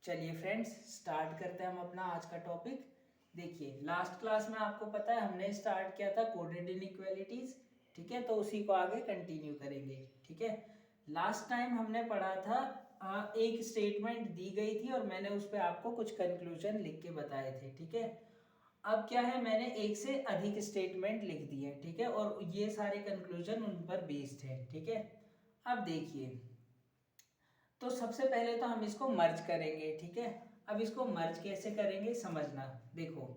चलिए friends, start करते हैं हम अपना आज का टॉपिक। देखिए, लास्ट क्लास में आपको पता है हमने स्टार्ट किया था कोडेड इनइक्वालिटीज। ठीक है, तो उसी को आगे कंटिन्यू करेंगे। ठीक है, लास्ट टाइम हमने पढ़ा था एक स्टेटमेंट दी गई थी और मैंने उस पर आपको कुछ कंक्लूजन लिख के बताए थे। ठीक है, अब क्या है, मैंने एक से अधिक स्टेटमेंट लिख दिए। ठीक है, और ये सारे कंक्लूजन उन पर बेस्ड है। ठीक है, अब देखिए, तो सबसे पहले तो हम इसको मर्ज करेंगे। ठीक है, अब इसको मर्ज कैसे करेंगे समझना। देखो,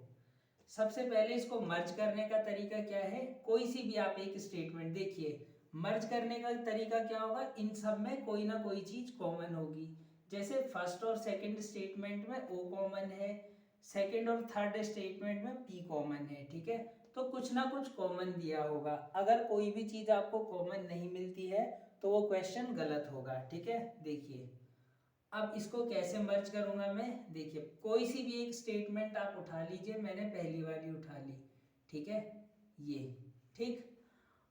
सबसे पहले इसको मर्ज करने का तरीका क्या है, कोई सी भी आप एक स्टेटमेंट देखिए, मर्ज करने का तरीका क्या होगा, इन सब में कोई ना कोई चीज कॉमन होगी। जैसे फर्स्ट और सेकंड स्टेटमेंट में ओ कॉमन है, सेकंड और थर्ड स्टेटमेंट में पी कॉमन है। ठीक है, तो कुछ ना कुछ कॉमन दिया होगा। अगर कोई भी चीज आपको कॉमन नहीं मिलती है तो वो क्वेश्चन गलत होगा। ठीक है, देखिए, अब इसको कैसे मर्ज करूंगा मैं। देखिए, कोई सी भी एक स्टेटमेंट आप उठा लीजिए, मैंने पहली वाली उठा ली। ठीक है, ये ठीक।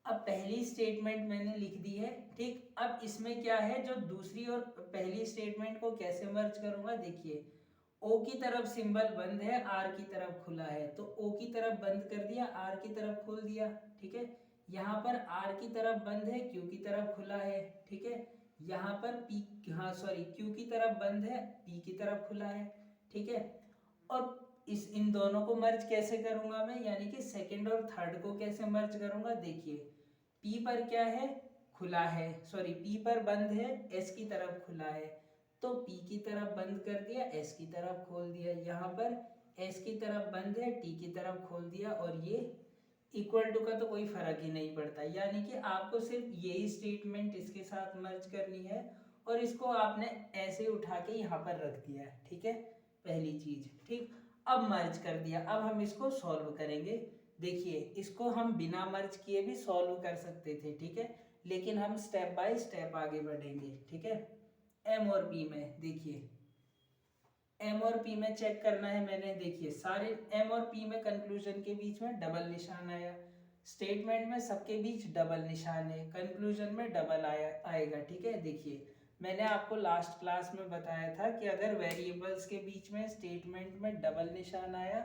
अब पहली स्टेटमेंट मैंने लिख दी है। ठीक, अब इसमें क्या है, जो दूसरी और पहली स्टेटमेंट को कैसे मर्ज करूंगा। देखिए, ओ की तरफ सिंबल बंद है, आर की तरफ खुला है, तो ओ की तरफ बंद कर दिया, आर की तरफ खोल दिया। ठीक है, यहाँ पर आर की तरफ बंद है, क्यू की तरफ खुला है। ठीक है, यहाँ पर पी, हाँ सॉरी, क्यू की तरफ बंद है, पी की तरफ खुला है। ठीक है, और इन दोनों को मर्ज कैसे करूंगा मैं, यानी कि सेकंड और थर्ड को कैसे मर्ज करूंगा। देखिए, पी पर क्या है, खुला है, सॉरी पी पर बंद है, एस की तरफ खुला है, तो पी की तरफ बंद कर दिया, एस की तरफ खोल दिया। यहाँ पर एस की तरफ बंद है, टी की तरफ खोल दिया, और ये इक्वल टू का तो कोई फर्क ही नहीं पड़ता, यानी कि आपको सिर्फ यही स्टेटमेंट इसके साथ मर्ज करनी है और इसको आपने ऐसे उठा के यहाँ पर रख दिया है। ठीक है, पहली चीज। ठीक, अब मर्ज कर दिया, अब हम इसको सॉल्व करेंगे। देखिए, इसको हम बिना मर्ज किए भी सॉल्व कर सकते थे। ठीक है, लेकिन हम स्टेप बाय स्टेप आगे बढ़ेंगे। ठीक है, एम और पी में देखिए, एम और पी में चेक करना है मैंने। देखिए, सारे एम और पी में कंक्लूजन के बीच में डबल निशान आया, स्टेटमेंट में सबके बीच डबल निशान है, कंक्लूजन में डबल आएगा। ठीक है, देखिए, मैंने आपको लास्ट क्लास में बताया था कि अगर वेरिएबल्स के बीच में स्टेटमेंट में डबल निशान आया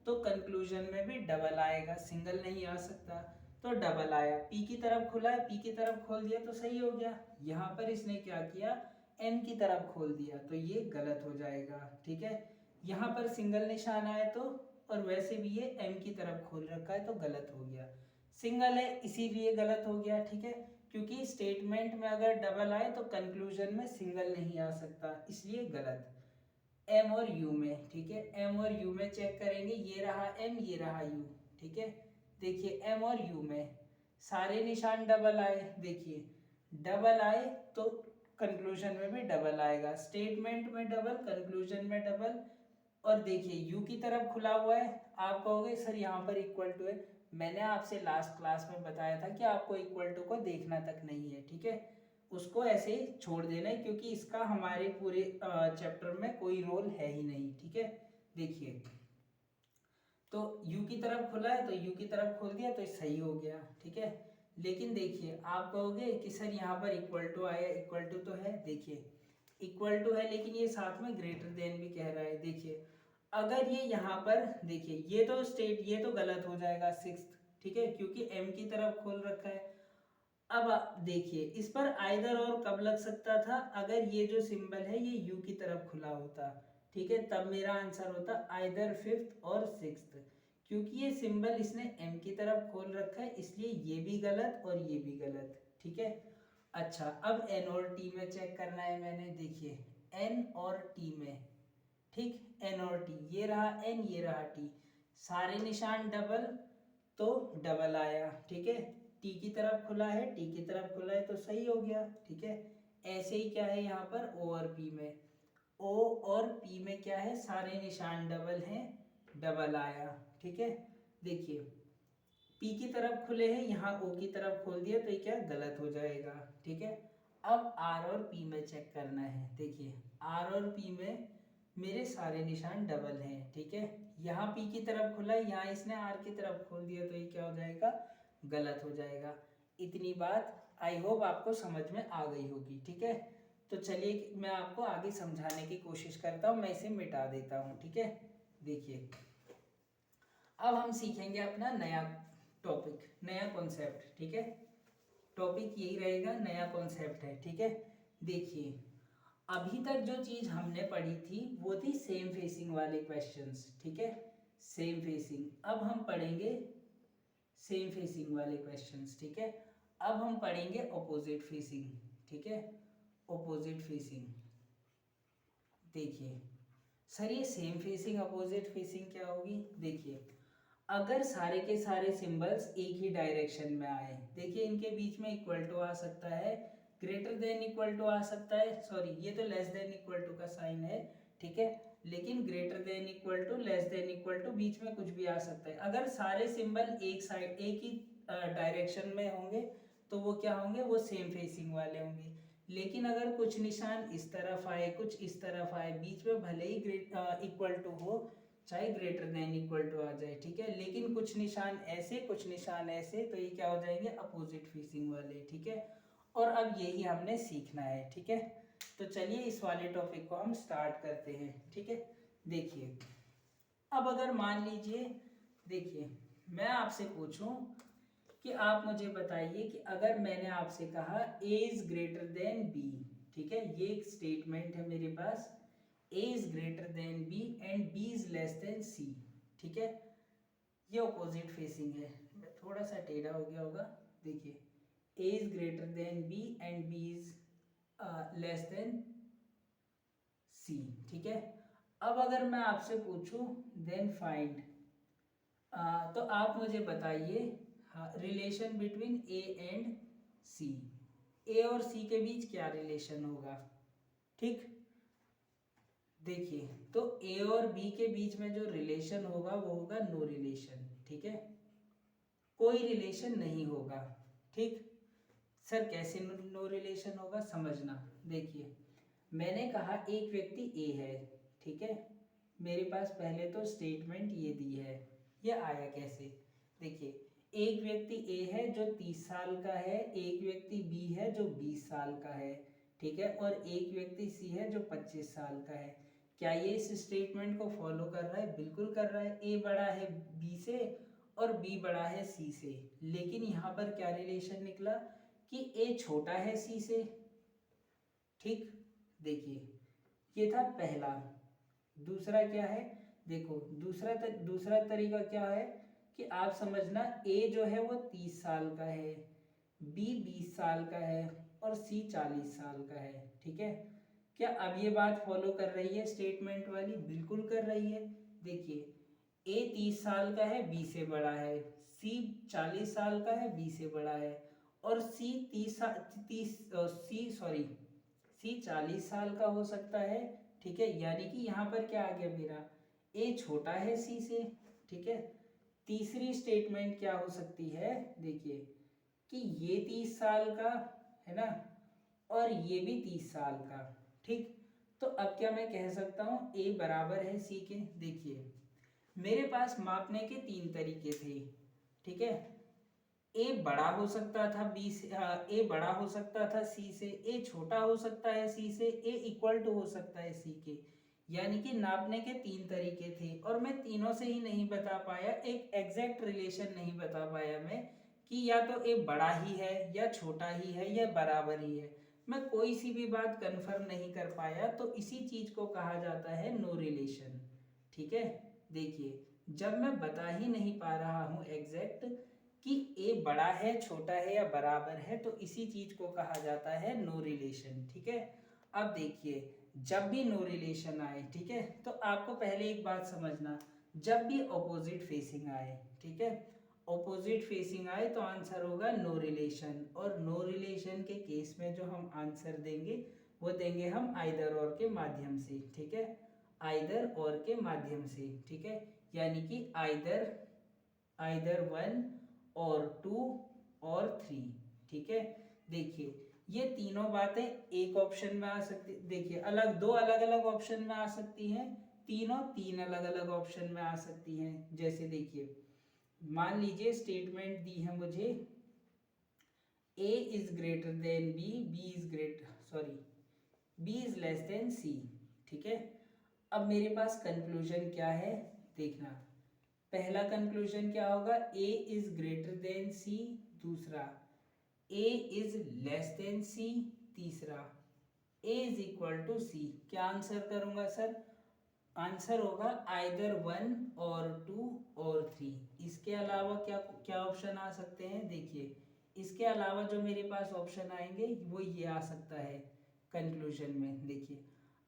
तो कंक्लूजन में भी डबल आएगा, सिंगल नहीं आ सकता। तो डबल आया, पी की तरफ खुला है, पी की तरफ खोल दिया तो सही हो गया। यहाँ पर इसने क्या किया, एम की तरफ खोल दिया, तो ये गलत हो जाएगा। ठीक है, यहाँ पर सिंगल निशान आया तो, और वैसे भी ये एम की तरफ खोल रखा है तो गलत हो गया। सिंगल है इसीलिए गलत हो गया। ठीक है, क्योंकि स्टेटमेंट में अगर डबल आए तो कंक्लूजन में सिंगल नहीं आ सकता, इसलिए गलत। एम और यू में, ठीक है, एम और यू में चेक करेंगे, ये रहा एम, ये रहा यू। ठीक है, देखिए, एम और यू में सारे निशान डबल आए। देखिए, डबल आए तो कंक्लूजन में भी डबल आएगा, स्टेटमेंट में डबल, कंक्लूजन में डबल। और देखिए, यू की तरफ खुला हुआ है, आप कहोगे सर यहाँ पर इक्वल टू है। मैंने आपसे लास्ट क्लास में बताया था कि आपको इक्वल टू को देखना तक नहीं है। ठीक है, उसको ऐसे ही छोड़ देना है, क्योंकि इसका हमारे पूरे चैप्टर में कोई रोल है ही नहीं। ठीक है, देखिए, तो u की तरफ खुला है तो u की तरफ खोल दिया तो सही हो गया। ठीक है, लेकिन देखिए, आप कहोगे कि सर यहाँ पर इक्वल टू आया, इक्वल टू तो है। देखिए, इक्वल टू है लेकिन ये साथ में ग्रेटर देन भी कह रहा है। देखिए, अगर ये यहाँ पर, देखिए, ये तो गलत हो जाएगा सिक्स्थ। ठीक है, क्योंकि m की तरफ खोल रखा है। अब आप देखिए, इस पर आइदर और कब लग सकता था, अगर ये जो सिंबल है ये यू की तरफ खुला होता। ठीक है, तब मेरा आंसर होता आइदर फिफ्थ और सिक्स्थ। क्योंकि ये सिंबल इसने एम की तरफ खोल रखा है, इसलिए ये भी गलत और ये भी गलत। ठीक है, अच्छा, अब एन और टी में चेक करना है मैंने। देखिए, एन और टी में, ठीक, एन और टी, ये रहा एन, ये रहा टी, सारे निशान डबल तो डबल आया। ठीक है, टी की तरफ खुला है, टी की तरफ खुला है तो सही हो गया। ठीक है, ऐसे ही क्या है यहाँ पर ओ और पी में, ओ और पी में क्या है, सारे निशान डबल हैं, डबल आया। ठीक है, देखिए, पी की तरफ खुले हैं, यहाँ ओ की तरफ खोल दिया तो ये क्या गलत हो जाएगा। ठीक है, अब आर और पी में चेक करना है। देखिए, आर और पी में मेरे सारे निशान डबल हैं। ठीक है, यहाँ पी की तरफ खुला है, यहाँ इसने आर की तरफ खोल दिया तो ये क्या हो जाएगा, गलत हो जाएगा। इतनी बात आई होप आपको समझ में आ गई होगी। ठीक है, तो चलिए मैं आपको आगे समझाने की कोशिश करता हूँ, मैं इसे मिटा देता हूँ, ठीक है। देखिए अब हम सीखेंगे अपना नया टॉपिक, नया कॉन्सेप्ट, ठीक है। टॉपिक यही रहेगा, नया कॉन्सेप्ट है, ठीक है। देखिए अभी तक जो चीज हमने पढ़ी थी वो थी सेम फेसिंग वाले क्वेश्चंस, ठीक है, सेम फेसिंग। अब हम पढ़ेंगे सेम फेसिंग वाले क्वेश्चंस, ठीक है। अब हम पढ़ेंगे अपोजिट फेसिंग, ठीक है, अपोजिट फेसिंग। देखिए सर ये सेम फेसिंग अपोजिट फेसिंग क्या होगी। देखिए अगर सारे के सारे सिंबल्स एक ही डायरेक्शन में आए, देखिए इनके बीच में इक्वल टू आ सकता है, ग्रेटर देन इक्वल टू आ सकता है, सॉरी ये तो लेस देन इक्वल टू का साइन है, ठीक है, लेकिन greater than equal to, less than equal to, बीच में कुछ भी आ सकता है। अगर सारे सिंबल एक साइड एक ही डायरेक्शन में होंगे तो वो क्या होंगे, वो सेम फेसिंग वाले होंगे। लेकिन अगर कुछ निशान इस तरफ आए, कुछ इस तरफ आए, बीच में भले ही इक्वल टू हो, चाहे ग्रेटर देन इक्वल टू आ जाए, ठीक है, लेकिन कुछ निशान ऐसे कुछ निशान ऐसे, तो ये क्या हो जाएंगे, अपोजिट फेसिंग वाले, ठीक है। और अब यही हमने सीखना है, ठीक है। तो चलिए इस वाले टॉपिक को हम स्टार्ट करते हैं, ठीक है। देखिए अब अगर मान लीजिए, देखिए मैं आपसे पूछूं कि आप मुझे बताइए कि अगर मैंने आपसे कहा a is greater then b, ठीक है, ये एक स्टेटमेंट है मेरे पास, a is greater then b and b is less than c, ठीक है, ये ऑपोजिट फेसिंग है। थोड़ा सा टेढ़ा हो गया होगा। देखिए a is greater then b and b is less than c, ठीक है। अब अगर मैं आपसे पूछूं देन फाइंड, तो आप मुझे बताइए रिलेशन बिटवीन ए एंड सी, ए और सी के बीच क्या रिलेशन होगा, ठीक। देखिए तो ए और बी के बीच में जो रिलेशन होगा वो होगा नो रिलेशन, ठीक है, कोई रिलेशन नहीं होगा, ठीक। सर कैसे नो रिलेशन होगा, समझना। देखिए मैंने कहा एक व्यक्ति ए है, ठीक है, मेरे पास पहले तो स्टेटमेंट ये दी है, ये आया कैसे। देखिए एक व्यक्ति ए है जो 30 साल का है, एक व्यक्ति बी है जो 20 साल का है, ठीक है, और एक व्यक्ति सी है जो 25 साल का है। क्या ये इस स्टेटमेंट को फॉलो कर रहा है, बिल्कुल कर रहा है। ए बड़ा है बी से और बी बड़ा है सी से, लेकिन यहाँ पर क्या रिलेशन निकला कि ए छोटा है सी से, ठीक। देखिए ये था पहला। दूसरा क्या है, देखो दूसरा तरीका क्या है कि आप समझना, ए जो है वो 30 साल का है, बी 20 साल का है और सी 40 साल का है, ठीक है। क्या अब ये बात फॉलो कर रही है स्टेटमेंट वाली, बिल्कुल कर रही है। देखिए ए 30 साल का है, बी से बड़ा है, सी 40 साल का है, बी से बड़ा है, और सी 40 साल का हो सकता है, ठीक है। यानी कि यहाँ पर क्या आ गया मेरा, ए छोटा है सी से, ठीक है। तीसरी स्टेटमेंट क्या हो सकती है, देखिए कि ये 30 साल का है ना, और ये भी 30 साल का, ठीक। तो अब क्या मैं कह सकता हूँ ए बराबर है सी के। देखिए मेरे पास मापने के 3 तरीके थे, ठीक है। ए बड़ा हो सकता था बी से, ए बड़ा हो सकता था सी से, ए छोटा हो सकता है सी से, ए इक्वल टू हो सकता है सी के। यानी कि नापने के 3 तरीके थे और मैं तीनों से ही नहीं बता पाया, एक एग्जैक्ट रिलेशन नहीं बता पाया मैं कि या तो ए बड़ा ही है या छोटा ही है या बराबर ही है। मैं कोई सी भी बात कंफर्म नहीं कर पाया, तो इसी चीज को कहा जाता है नो रिलेशन, ठीक है। देखिए जब मैं बता ही नहीं पा रहा हूँ एग्जैक्ट कि ए बड़ा है छोटा है या बराबर है, तो इसी चीज को कहा जाता है नो रिलेशन, ठीक है। अब देखिए जब भी नो रिलेशन आए, ठीक है, तो आपको पहले एक बात समझना, जब भी ऑपोजिट फेसिंग आए, ठीक है, ऑपोजिट फेसिंग आए तो आंसर होगा नो रिलेशन। और नो रिलेशन के केस में जो हम आंसर देंगे वो देंगे हम आइदर और के माध्यम से, ठीक है, आइदर और के माध्यम से, ठीक है। यानी कि आइदर 1 और 2 और 3, ठीक है। देखिए ये तीनों बातें एक ऑप्शन में आ सकती, देखिए दो अलग अलग ऑप्शन में आ सकती हैं, तीनों 3 अलग अलग ऑप्शन में आ सकती हैं। जैसे देखिए मान लीजिए स्टेटमेंट दी है मुझे a is greater then b, b is greater, sorry B is less than C, ठीक है। अब मेरे पास कंक्लूजन क्या है देखना, पहला कंक्लूजन क्या होगा, A is greater than C, दूसरा A is less than C, तीसरा A is equal to C। क्या आंसर करूंगा सर, आंसर होगा आइदर 1 और 2 और 3। इसके अलावा क्या क्या ऑप्शन आ सकते हैं, देखिए इसके अलावा जो मेरे पास ऑप्शन आएंगे वो ये आ सकता है कंक्लूजन में, देखिए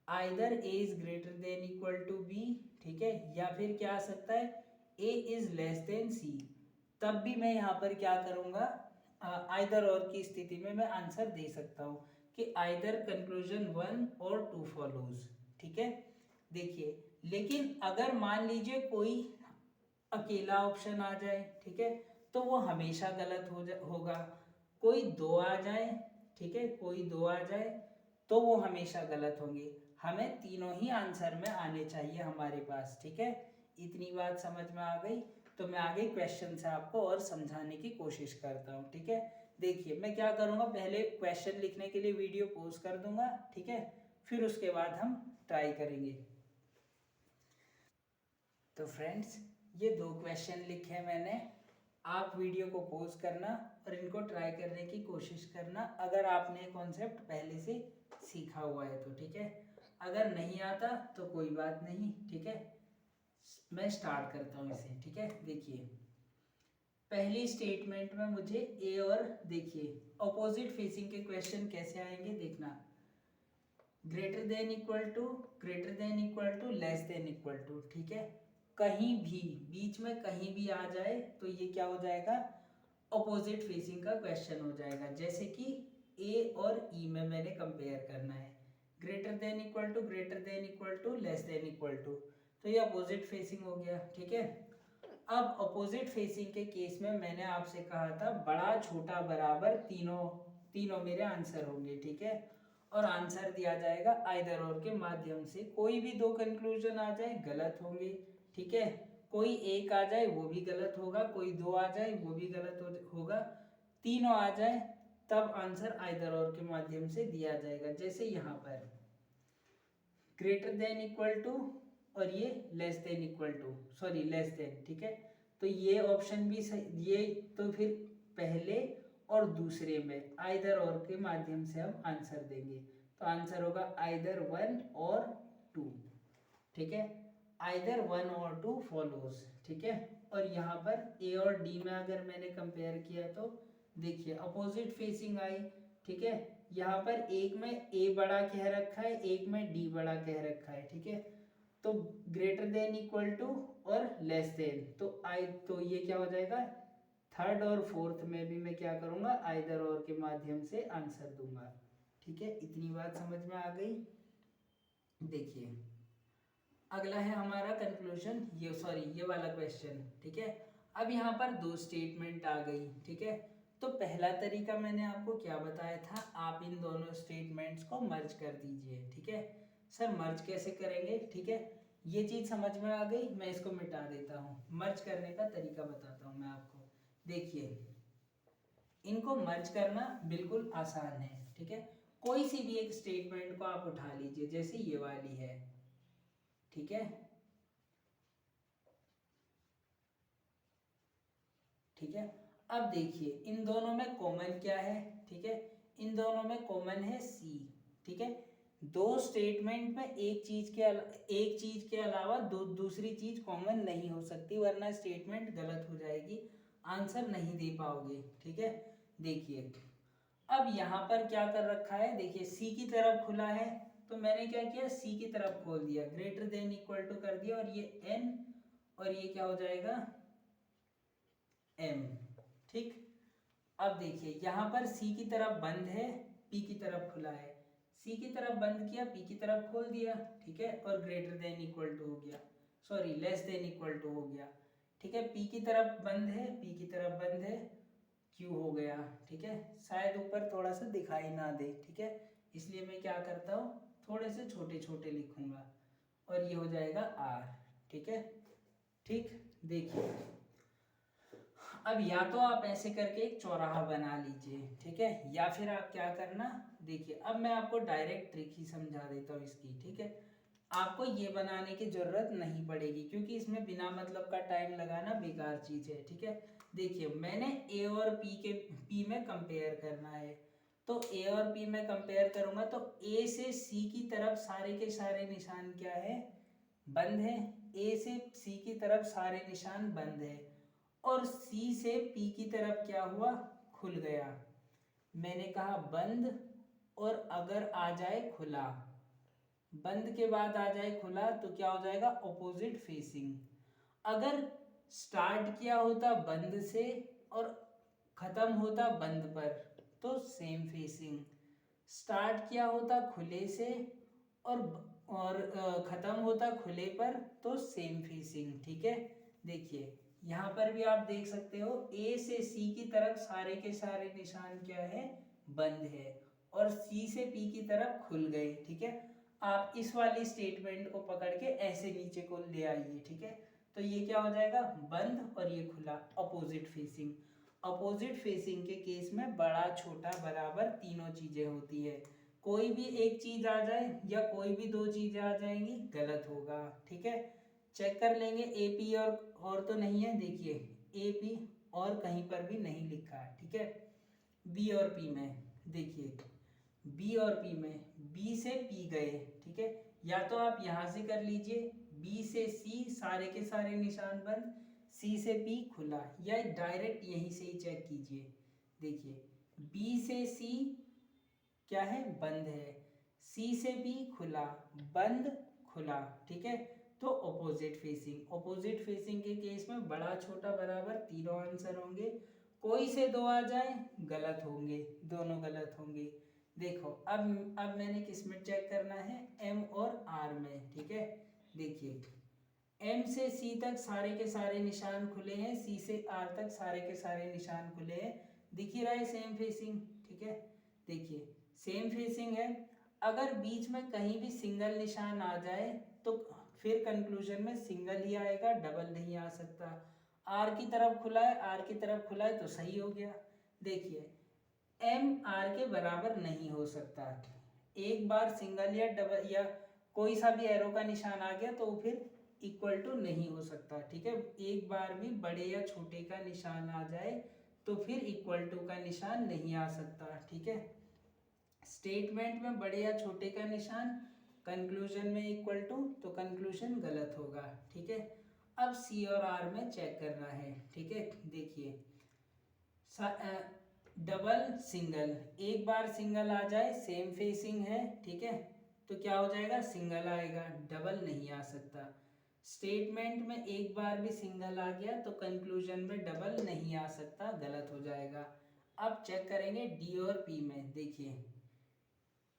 either A is greater than equal to B, ठीक है, या फिर क्या आ सकता है A is less than C। तब भी मैं यहाँ पर क्या करूँगा, आइदर और की स्थिति में मैं आंसर दे सकता हूँ कि आइदर कंक्लूजन 1 और 2 फॉलोज, ठीक है। देखिए लेकिन अगर मान लीजिए कोई अकेला ऑप्शन आ जाए, ठीक है, तो वो हमेशा गलत होगा। कोई दो आ जाए, ठीक है, कोई दो आ जाए तो वो हमेशा गलत होंगे। हमें तीनों ही आंसर में आने चाहिए हमारे पास, ठीक है। इतनी बात समझ में आ गई, तो मैं आगे क्वेश्चन से आपको और समझाने की कोशिश करता हूँ, ठीक है। देखिए मैं क्या करूँगा, पहले क्वेश्चन लिखने के लिए वीडियो पॉज कर दूंगा, ठीक है, फिर उसके बाद हम ट्राई करेंगे। तो फ्रेंड्स ये दो क्वेश्चन लिखे हैं मैंने, आप वीडियो को पॉज करना और इनको ट्राई करने की कोशिश करना अगर आपने कॉन्सेप्ट पहले से सीखा हुआ है तो, ठीक है। अगर नहीं आता तो कोई बात नहीं, ठीक है, मैं स्टार्ट करता हूँ इसे, ठीक है। देखिए पहली स्टेटमेंट में मुझे ए और, देखिए ऑपोजिट फेसिंग के क्वेश्चन कैसे आएंगे देखना, greater than equal to, greater than equal to, less than equal to, ठीक है। कहीं भी बीच में कहीं भी आ जाए तो ये क्या हो जाएगा, ऑपोजिट फेसिंग का क्वेश्चन हो जाएगा। जैसे कि ए और ई में मैंने कंपेयर करना है, greater than equal to, greater than equal to, less than equal to, तो ये अपोजिट फेसिंग हो गया, ठीक है। अब अपोजिट फेसिंग के केस में मैंने आपसे कहा था बड़ा छोटा बराबर तीनों, तीनों मेरे आंसर होंगे, ठीक है। और आंसर दिया जाएगा आइदर और के माध्यम से, कोई भी दो कंक्लूजन आ जाए गलत होंगे, ठीक है। कोई एक आ जाए वो भी गलत होगा, कोई दो आ जाए वो भी गलत होगा, तीनों आ जाए तब आंसर आइदर और के माध्यम से दिया जाएगा। जैसे यहाँ पर ग्रेटर देन इक्वल टू और ये less than equal to, sorry less than, ठीक है। तो ये ऑप्शन भी सही, ये तो फिर पहले और दूसरे में आइदर और के माध्यम से हम आंसर देंगे, तो आंसर होगा आइदर 1 और 2, ठीक है। आइदर 1 और 2 फॉलोज, ठीक है। और यहाँ पर ए और डी में अगर मैंने कंपेयर किया तो देखिए अपोजिट फेसिंग आई, ठीक है। यहाँ पर एक में ए बड़ा कह रखा है, एक में डी बड़ा कह रखा है, ठीक है। तो ग्रेटर देन इक्वल टू और लेस देन, तो ये क्या हो जाएगा, थर्ड और फोर्थ में भी मैं क्या करूँगा, आइदर और के माध्यम से आंसर दूंगा, ठीक है। इतनी बात समझ में आ गई। देखिए अगला है हमारा कंक्लूजन, ये सॉरी ये वाला क्वेश्चन, ठीक है। अब यहाँ पर दो स्टेटमेंट आ गई, ठीक है। तो पहला तरीका मैंने आपको क्या बताया था, आप इन दोनों स्टेटमेंट्स को मर्ज कर दीजिए, ठीक है। सर मर्ज कैसे करेंगे, ठीक है, ये चीज़ समझ में आ गई, मैं इसको मिटा देता हूँ, मर्ज करने का तरीका बताता हूँ मैं आपको। देखिए इनको मर्ज करना बिल्कुल आसान है, ठीक है। कोई सी भी एक स्टेटमेंट को आप उठा लीजिए, जैसे ये वाली है, ठीक है, ठीक है। अब देखिए इन दोनों में कॉमन क्या है, ठीक है, इन दोनों में कॉमन है सी, ठीक है। दो स्टेटमेंट में एक चीज के अलावा दूसरी चीज कॉमन नहीं हो सकती, वरना स्टेटमेंट गलत हो जाएगी, आंसर नहीं दे पाओगे, ठीक है। देखिए अब यहाँ पर क्या कर रखा है, देखिए सी की तरफ खुला है, तो मैंने क्या किया, सी की तरफ खोल दिया, ग्रेटर देन इक्वल टू कर दिया, और ये एन और ये क्या हो जाएगा एम, ठीक। अब देखिए यहाँ पर सी की तरफ बंद है, पी की तरफ खुला है, सी की तरफ बंद किया, पी की तरफ खोल दिया, ठीक है, और ग्रेटर देन इक्वल टू हो गया, sorry less than equal to हो गया, ठीक है। पी की तरफ बंद है, पी की तरफ बंद है, क्यू हो गया, ठीक है। शायद ऊपर थोड़ा सा दिखाई ना दे, ठीक है, इसलिए मैं क्या करता हूँ थोड़े से छोटे छोटे लिखूंगा, और ये हो जाएगा आर, ठीक है, ठीक। देखिए अब या तो आप ऐसे करके एक चौराहा बना लीजिए, ठीक है, या फिर आप क्या करना, देखिए अब मैं आपको डायरेक्ट ट्रिक ही समझा देता हूँ इसकी, ठीक है। आपको ये बनाने की जरूरत नहीं पड़ेगी क्योंकि इसमें बिना मतलब का टाइम लगाना बेकार चीज है, ठीक है। देखिए मैंने ए और पी में कंपेयर करना है, तो ए और पी में कंपेयर करूंगा तो ए से सी की तरफ सारे के सारे निशान क्या है, बंद है। ए से सी की तरफ सारे निशान बंद है और सी से पी की तरफ क्या हुआ, खुल गया। मैंने कहा बंद और अगर आ जाए खुला, बंद के बाद आ जाए खुला तो क्या हो जाएगा, ऑपोजिट फेसिंग। अगर स्टार्ट किया होता बंद से और खत्म होता बंद पर तो सेम फेसिंग, स्टार्ट किया होता खुले से और खत्म होता खुले पर तो सेम फेसिंग, ठीक है। देखिए यहाँ पर भी आप देख सकते हो ए से सी की तरफ सारे के सारे निशान क्या है, बंद है और सी से पी की तरफ खुल गए, ठीक है। आप इस वाली स्टेटमेंट को पकड़ के ऐसे नीचे को ले आइए, ठीक है। तो ये क्या हो जाएगा, बंद और ये खुला, अपोजिट फेसिंग। अपोजिट फेसिंग के केस में बड़ा छोटा बराबर तीनों चीजें होती है। कोई भी एक चीज आ जाए या कोई भी दो चीजें आ जाएंगी गलत होगा, ठीक है। चेक कर लेंगे ए पी और तो नहीं है, देखिए ए पी और कहीं पर भी नहीं लिखा है, ठीक है। बी और पी में देखिए, बी और पी में बी से पी गए, ठीक है। या तो आप यहां से कर लीजिए, बी से सी सारे के सारे निशान बंद, सी से पी खुला, या डायरेक्ट यहीं से ही चेक कीजिए। देखिए बी से सी क्या है, बंद है, सी से बी खुला, बंद खुला, ठीक है। तो ऑपोजिट फेसिंग, ऑपोजिट फेसिंग के केस में बड़ा छोटा बराबर तीनों आंसर होंगे। कोई से दो आ जाए गलत होंगे, दोनों गलत होंगे। देखो अब मैंने किस में चेक करना है, एम और आर में, ठीक है। देखिए एम से सी तक सारे के सारे निशान खुले हैं, सी से आर तक सारे के सारे निशान खुले हैं, दिख ही रहा है सेम फेसिंग, ठीक है। देखिए सेम फेसिंग है, अगर बीच में कहीं भी सिंगल निशान आ जाए तो फिर कंक्लूजन में सिंगल ही आएगा, डबल नहीं आ सकता। आर की तरफ खुला है, आर की तरफ खुला है तो सही हो गया। देखिए एम आर के बराबर नहीं हो सकता, एक बार सिंगल या डबल या कोई सा भी एरो का निशान आ गया तो फिर इक्वल टू नहीं हो सकता, ठीक है। एक बार भी बड़े या छोटे का निशान आ जाए तो फिर इक्वल टू का निशान नहीं आ सकता, ठीक है। स्टेटमेंट में बड़े या छोटे का निशान, कंक्लूजन में इक्वल टू, तो कंक्लूजन गलत होगा, ठीक है। अब सी और आर में चेक करना है, ठीक है। देखिए डबल सिंगल, एक बार सिंगल आ जाए सेम फेसिंग है, ठीक है, तो क्या हो जाएगा, सिंगल आएगा, डबल नहीं आ सकता। स्टेटमेंट में एक बार भी सिंगल आ गया तो कंक्लूजन में डबल नहीं आ सकता, गलत हो जाएगा। अब चेक करेंगे डी और पी में। देखिए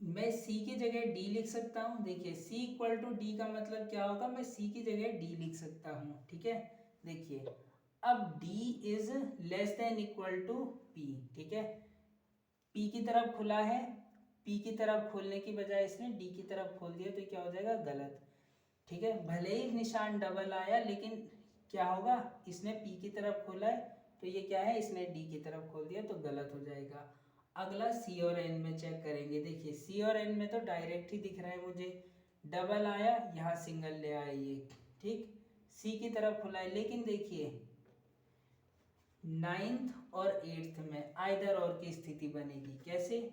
मैं सी की जगह डी लिख सकता हूँ, देखिए सी इक्वल टू डी का मतलब क्या होगा, मैं सी की जगह डी लिख सकता हूँ, ठीक है। देखिए अब D is less than equal to P, ठीक है। पी की तरफ खुला है, पी की तरफ खोलने की बजाय इसने डी की तरफ खोल दिया तो क्या हो जाएगा, गलत, ठीक है। भले ही निशान डबल आया लेकिन क्या होगा, इसने पी की तरफ खोला है तो ये क्या है, इसने डी की तरफ खोल दिया तो गलत हो जाएगा। अगला सी और एन में चेक करेंगे। देखिए सी और एन में तो डायरेक्ट ही दिख रहा है मुझे, डबल आया यहाँ सिंगल ले आए ये, ठीक। सी की तरफ खुला है लेकिन देखिए नाइन्थ और एट्थ में आइदर और की स्थिति बनेगी, कैसे,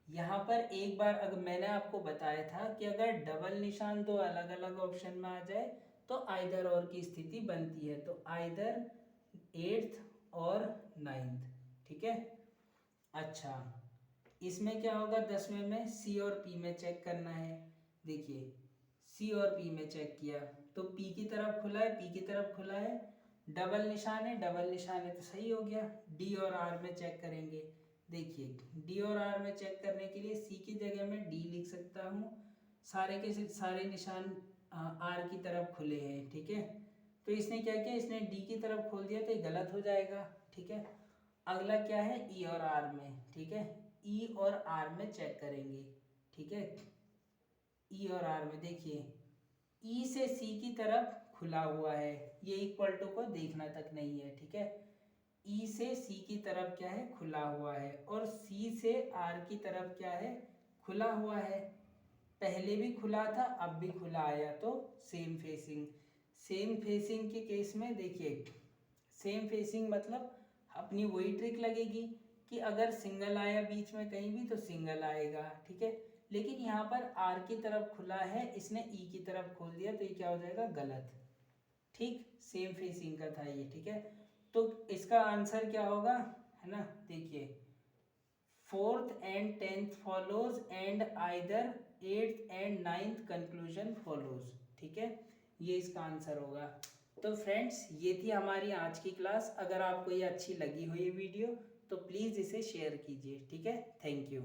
यहाँ पर एक बार अगर मैंने आपको बताया था कि अगर डबल निशान दो अलग अलग ऑप्शन में आ जाए तो आइदर और की स्थिति बनती है, तो आइदर एट्थ और नाइन्थ, ठीक है। अच्छा इसमें क्या होगा, 10वें में सी और पी में चेक करना है। देखिए सी और पी में चेक किया तो पी की तरफ खुला है, पी की तरफ खुला है, डबल निशान है, डबल निशान है तो सही हो गया। डी और आर में चेक करेंगे। देखिए डी और आर में चेक करने के लिए सी की जगह में डी लिख सकता हूँ, सारे के सारे निशान आर की तरफ खुले हैं, ठीक है। तो इसने क्या किया, इसने डी की तरफ खोल दिया तो ये गलत हो जाएगा, ठीक है। अगला क्या है, ई और आर में, ठीक है। ई और आर में चेक करेंगे, ठीक है। ई और आर में देखिए ई से सी की तरफ खुला हुआ है, ये इक्वल टू को देखना तक नहीं है, ठीक है। ई से सी की तरफ क्या है, खुला हुआ है, और सी से आर की तरफ क्या है, खुला हुआ है, पहले भी खुला था अब भी खुला आया, तो सेम फेसिंग। सेम फेसिंग के केस में देखिए, सेम फेसिंग मतलब अपनी वही ट्रिक लगेगी कि अगर सिंगल आया बीच में कहीं भी तो सिंगल आएगा, ठीक है। लेकिन यहाँ पर आर की तरफ खुला है, इसने ई की तरफ खोल दिया, तो ये क्या हो जाएगा, गलत। ठीक, सेम फेसिंग का था ये, ठीक है। तो इसका आंसर क्या होगा, है ना, देखिए 4th and 10th follows and either 8th and 9th conclusion follows, ठीक है, ये इसका आंसर होगा। तो फ्रेंड्स ये थी हमारी आज की क्लास। अगर आपको ये अच्छी लगी हो ये वीडियो तो प्लीज़ इसे शेयर कीजिए, ठीक है। Thank you.